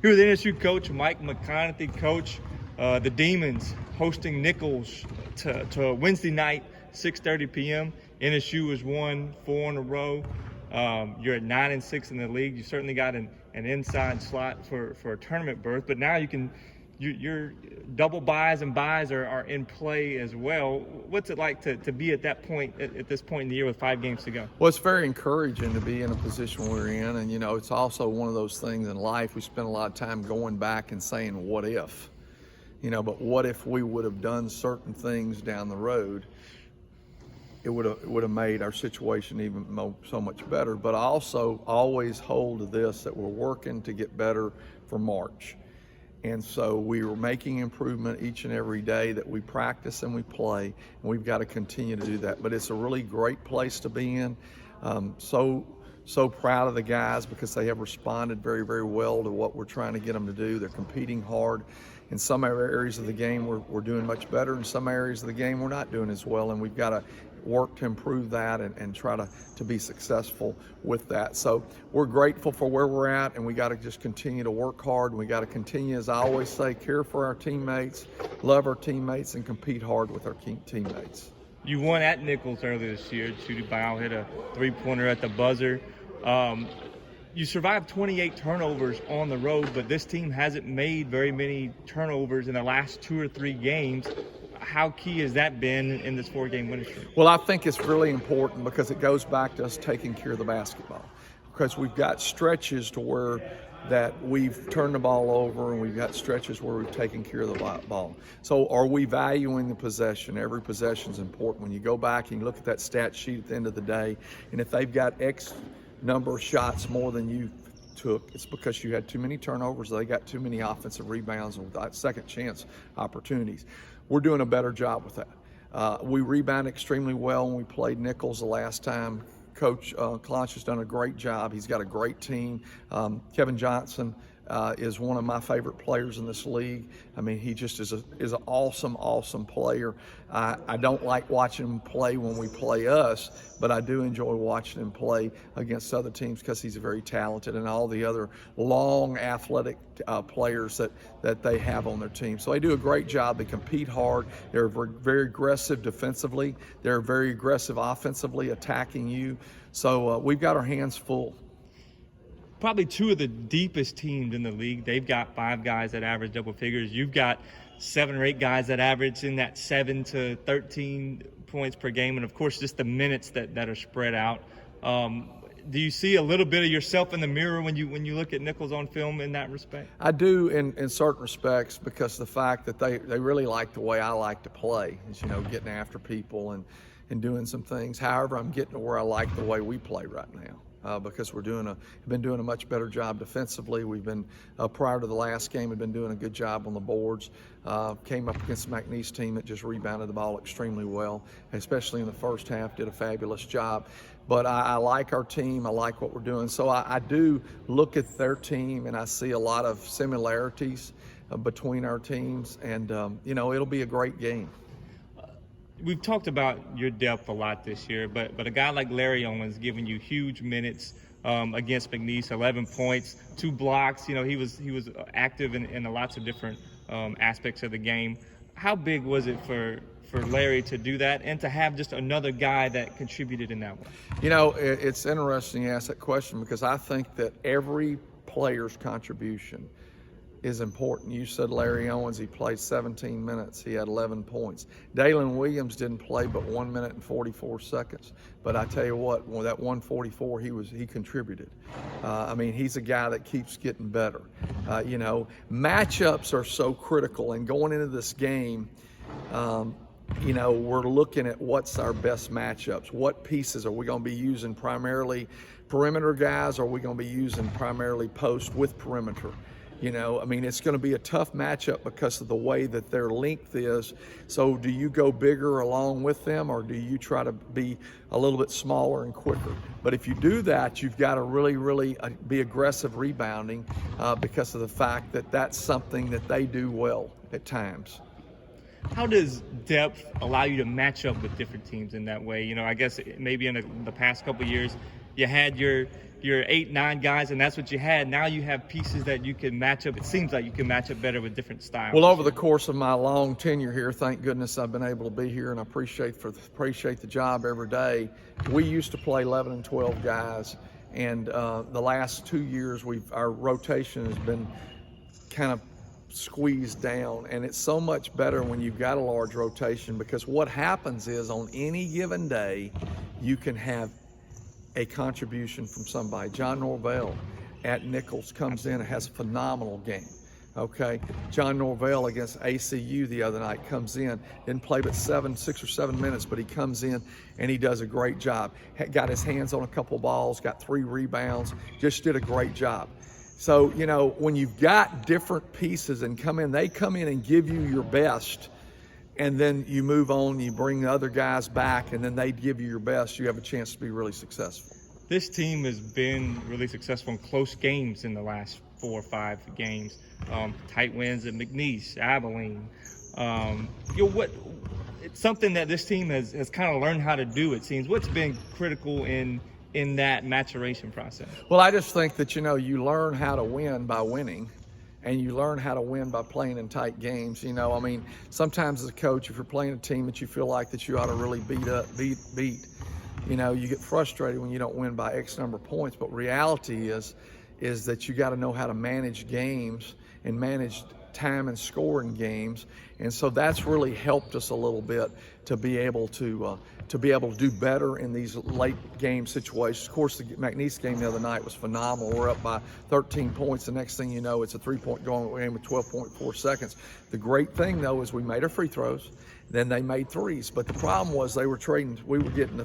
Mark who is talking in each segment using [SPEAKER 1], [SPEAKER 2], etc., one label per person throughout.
[SPEAKER 1] Here with NSU coach Mike McConathy. Coach, the Demons hosting Nicholls to Wednesday night, 6:30 p.m. NSU has won 4 in a row. You're at 9-6 in the league. You certainly got an inside slot for a tournament berth, but now your double buys and buys are in play as well. What's it like to be at that point, at this point in the year with 5 games to go?
[SPEAKER 2] Well, it's very encouraging to be in a position we're in, and it's also one of those things in life we spend a lot of time going back and saying, what if? But what if we would have done certain things down the road? It would have made our situation even so much better. But I also always hold to this, that we're working to get better for March. And so we are making improvement each and every day that we practice and we play, and we've got to continue to do that. But it's a really great place to be in. So proud of the guys because they have responded very, very well to what we're trying to get them to do. They're competing hard. In some areas of the game, we're doing much better. In some areas of the game, we're not doing as well, and we've got to work to improve that and try to be successful with that. So we're grateful for where we're at, and we got to just continue to work hard, and we got to continue, as I always say, care for our teammates, love our teammates, and compete hard with our teammates.
[SPEAKER 1] You won at Nicholls earlier this year. Judy Bow hit a 3-pointer at the buzzer. You survived 28 turnovers on the road, but this team hasn't made very many turnovers in the last 2 or 3 games. How key has that been in this 4-game winning streak?
[SPEAKER 2] Well, I think it's really important because it goes back to us taking care of the basketball. Because we've got stretches to where that we've turned the ball over, and we've got stretches where we've taken care of the ball. So are we valuing the possession? Every possession is important. When you go back and you look at that stat sheet at the end of the day, and if they've got X number of shots more than you took, it's because you had too many turnovers, they got too many offensive rebounds and second chance opportunities. We're doing a better job with that. We rebound extremely well when we played Nicholls the last time. Coach Clonch has done a great job. He's got a great team. Kevin Johnson is one of my favorite players in this league. I mean, he just is an awesome player. I don't like watching him play when we play us, but I do enjoy watching him play against other teams because he's very talented, and all the other long athletic players that they have on their team. So they do a great job. They compete hard. They're very aggressive defensively. They're very aggressive offensively, attacking you. So we've got our hands full.
[SPEAKER 1] Probably 2 of the deepest teams in the league. They've got 5 guys that average double figures. You've got 7 or 8 guys that average in that 7 to 13 points per game, and of course just the minutes that are spread out. Do you see a little bit of yourself in the mirror when you look at Nicholls on film in that respect?
[SPEAKER 2] I do in certain respects, because of the fact that they really like the way I like to play, is getting after people and doing some things. However, I'm getting to where I like the way we play right now. Because we've been doing a much better job defensively. We've been, prior to the last game, we've been doing a good job on the boards. Came up against McNeese team that just rebounded the ball extremely well, especially in the first half, did a fabulous job. But I like our team. I like what we're doing. So I do look at their team, and I see a lot of similarities between our teams. And, it'll be a great game.
[SPEAKER 1] We've talked about your depth a lot this year, but a guy like Larry Owens giving you huge minutes against McNeese, 11 points, 2 blocks. He was active in lots of different aspects of the game. How big was it for Larry to do that and to have just another guy that contributed in that way?
[SPEAKER 2] It's interesting you ask that question, because I think that every player's contribution is important. You said Larry Owens, he played 17 minutes. He had 11 points. Dalen Williams didn't play but 1 minute and 44 seconds. But I tell you what, when that 144, he contributed. He's a guy that keeps getting better. Matchups are so critical, and going into this game, we're looking at what's our best matchups. What pieces are we going to be using? Primarily perimeter guys, or are we going to be using primarily post with perimeter? It's going to be a tough matchup because of the way that their length is. So do you go bigger along with them, or do you try to be a little bit smaller and quicker? But if you do that, you've got to really be aggressive rebounding because of the fact that that's something that they do well at times.
[SPEAKER 1] How does depth allow you to match up with different teams in that way? I guess maybe in the past couple of years, you had your your 8, 9 guys, and that's what you had. Now you have pieces that you can match up. It seems like you can match up better with different styles.
[SPEAKER 2] Well, over the course of my long tenure here, thank goodness I've been able to be here, and I appreciate the job every day. We used to play 11 and 12 guys, and the last 2 years our rotation has been kind of squeezed down, and it's so much better when you've got a large rotation, because what happens is on any given day you can have a contribution from somebody. John Norvell at Nicholls comes in and has a phenomenal game. Okay, John Norvell against ACU the other night comes in, didn't play but 6 or 7 minutes, but he comes in and he does a great job. Got his hands on a couple balls, got 3 rebounds, just did a great job. So, you know, when you've got different pieces and they come in and give you your best, and then you move on, you bring the other guys back, and then they give you your best, you have a chance to be really successful.
[SPEAKER 1] This team has been really successful in close games in the last 4 or 5 games. Tight wins at McNeese, Abilene. It's something that this team has kind of learned how to do, it seems. What's been critical in that maturation process?
[SPEAKER 2] Well, I just think that, you know, you learn how to win by winning, and you learn how to win by playing in tight games. You know, I mean, sometimes as a coach, if you're playing a team that you feel like that you ought to really beat, you know, you get frustrated when you don't win by X number of points. But reality is that you got to know how to manage games and manage time and score in games, and so that's really helped us a little bit to be able to do better in these late game situations. Of course, the McNeese game the other night was phenomenal. We're up by 13 points. The next thing you know, it's a 3-point game with 12.4 seconds. The great thing though is we made our free throws, then they made threes. But the problem was they were getting a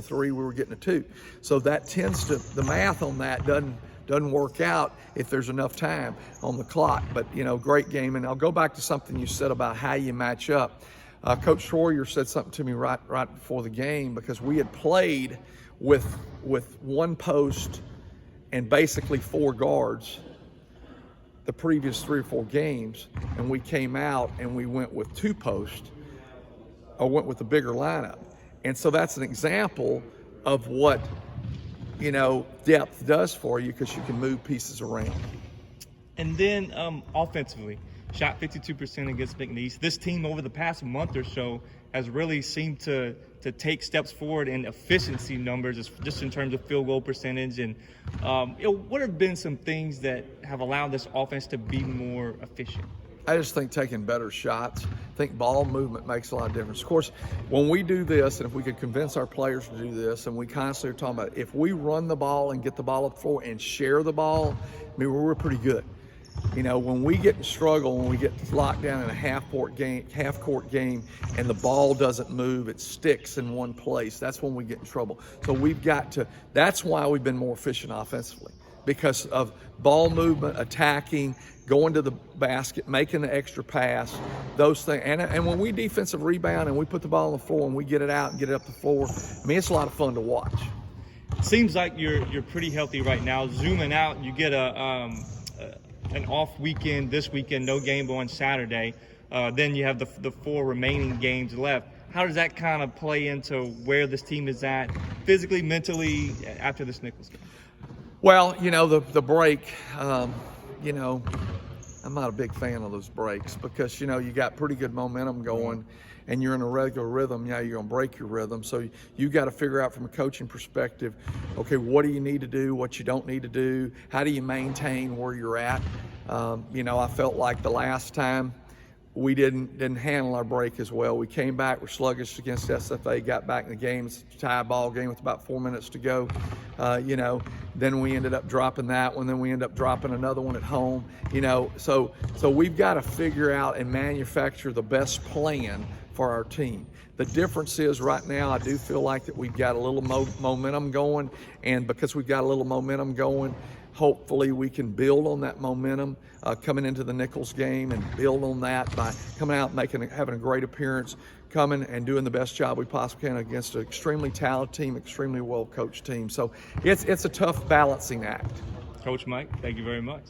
[SPEAKER 2] 3, we were getting a 2. So that tends to, the math on that doesn't work out if there's enough time on the clock. But, you know, great game. And I'll go back to something you said about how you match up. Coach Troyer said something to me right before the game, because we had played with 1 post and basically 4 guards the previous 3 or 4 games, and we came out and we went with 2 posts, or went with a bigger lineup. And so that's an example of what, you know, depth does for you, because you can move pieces around.
[SPEAKER 1] And then offensively, shot 52% against McNeese. This team over the past month or so has really seemed to take steps forward in efficiency numbers, just in terms of field goal percentage. And what have been some things that have allowed this offense to be more efficient?
[SPEAKER 2] I just think taking better shots. I think ball movement makes a lot of difference. Of course, when we do this, and if we could convince our players to do this, and we constantly are talking about, if we run the ball and get the ball up the floor and share the ball, I mean, we're pretty good. You know, when we get in struggle, when we get locked down in a half-court game, and the ball doesn't move, it sticks in one place, that's when we get in trouble. So we've got to, that's why we've been more efficient offensively, because of ball movement, attacking, going to the basket, making the extra pass, those things. And when we defensive rebound and we put the ball on the floor and we get it out and get it up the floor, I mean, it's a lot of fun to watch.
[SPEAKER 1] Seems like you're pretty healthy right now. Zooming out, you get an off weekend this weekend, no game on Saturday. Then you have the 4 remaining games left. How does that kind of play into where this team is at physically, mentally, after this Nicholls game?
[SPEAKER 2] Well, you know, the break, you know, I'm not a big fan of those breaks, because, you know, you got pretty good momentum going and you're in a regular rhythm. Now you're going to break your rhythm. So you got to figure out from a coaching perspective, okay, what do you need to do, what you don't need to do, how do you maintain where you're at? You know, I felt like the last time we didn't handle our break as well. We came back, we're sluggish against SFA, got back in the game. It's a tie ball game with about 4 minutes to go. You know, then we ended up dropping that one. Then we ended up dropping another one at home. You know, so we've got to figure out and manufacture the best plan for our team. The difference is right now, I do feel like that we've got a little momentum going, and because we've got a little momentum going, hopefully we can build on that momentum coming into the Nicholls game, and build on that by coming out, having a great appearance, coming and doing the best job we possibly can against an extremely talented team, extremely well-coached team. So it's a tough balancing act.
[SPEAKER 1] Coach Mike, thank you very much.